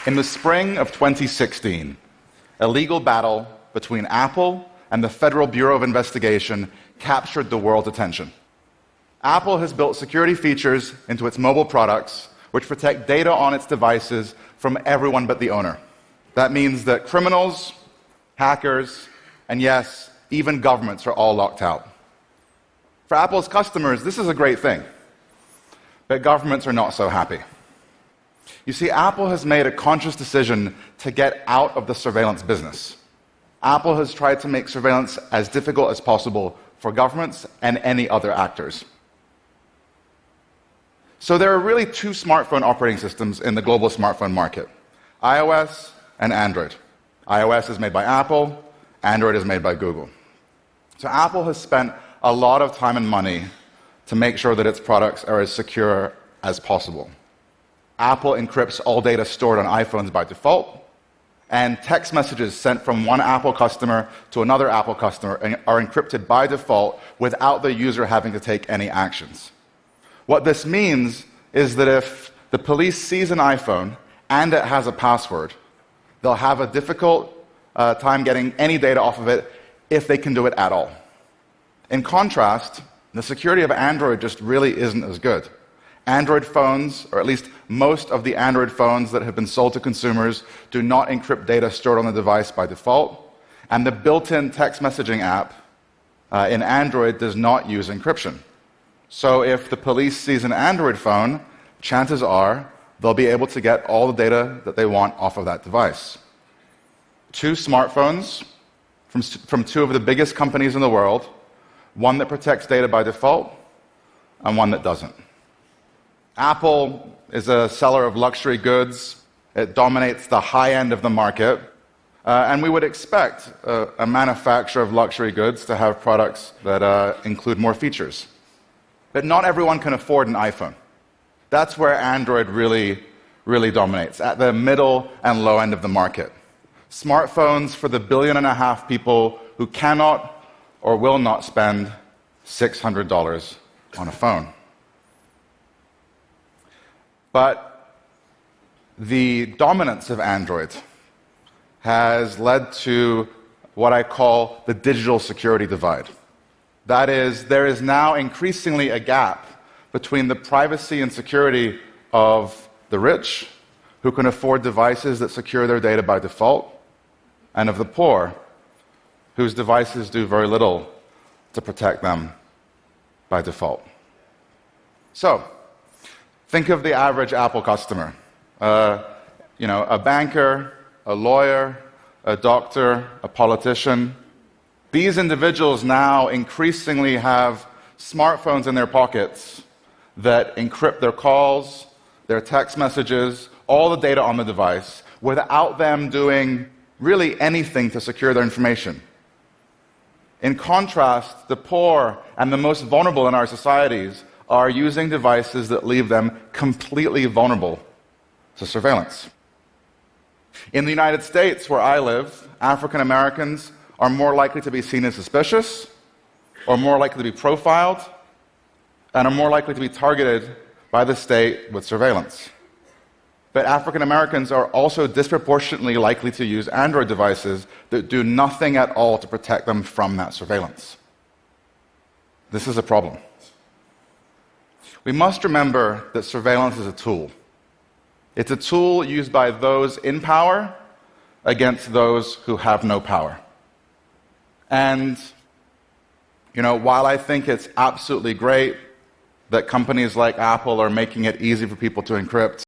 In the spring of 2016, a legal battle between Apple and the Federal Bureau of Investigation captured the world's attention. Apple has built security features into its mobile products which protect data on its devices from everyone but the owner. That means that criminals, hackers, and yes, even governments are all locked out. For Apple's customers, this is a great thing, but governments are not so happy. You see, Apple has made a conscious decision to get out of the surveillance business. Apple has tried to make surveillance as difficult as possible for governments and any other actors. So there are really two smartphone operating systems in the global smartphone market, iOS and Android. iOS is made by Apple, Android is made by Google. So Apple has spent a lot of time and money to make sure that its products are as secure as possible. Apple encrypts all data stored on iPhones by default, and text messages sent from one Apple customer to another Apple customer are encrypted by default without the user having to take any actions. What this means is that if the police sees an iPhone and it has a password, they'll have a difficult time getting any data off of it if they can do it at all. In contrast, the security of Android just really isn't as good. Android phones, or at least most of the Android phones that have been sold to consumers, do not encrypt data stored on the device by default, and the built-in text messaging app in Android does not use encryption. So if the police sees an Android phone, chances are they'll be able to get all the data that they want off of that device. Two smartphones from two of the biggest companies in the world, one that protects data by default and one that doesn't. Apple is a seller of luxury goods. It dominates the high end of the market. And we would expect a manufacturer of luxury goods to have products that include more features. But not everyone can afford an iPhone. That's where Android really dominates, at the middle and low end of the market. Smartphones for the 1.5 billion people who cannot or will not spend $600 on a phone. But the dominance of Android has led to what I call the digital security divide. That is, there is now increasingly a gap between the privacy and security of the rich, who can afford devices that secure their data by default, and of the poor, whose devices do very little to protect them by default. So, think of the average Apple customer. A banker, a lawyer, a doctor, a politician. These individuals now increasingly have smartphones in their pockets that encrypt their calls, their text messages, all the data on the device, without them doing really anything to secure their information. In contrast, the poor and the most vulnerable in our societies are using devices that leave them completely vulnerable to surveillance. In the United States, where I live, African Americans are more likely to be seen as suspicious, or more likely to be profiled, and are more likely to be targeted by the state with surveillance. But African Americans are also disproportionately likely to use Android devices that do nothing at all to protect them from that surveillance. This is a problem. We must remember that surveillance is a tool. It's a tool used by those in power against those who have no power. And, while I think it's absolutely great that companies like Apple are making it easy for people to encrypt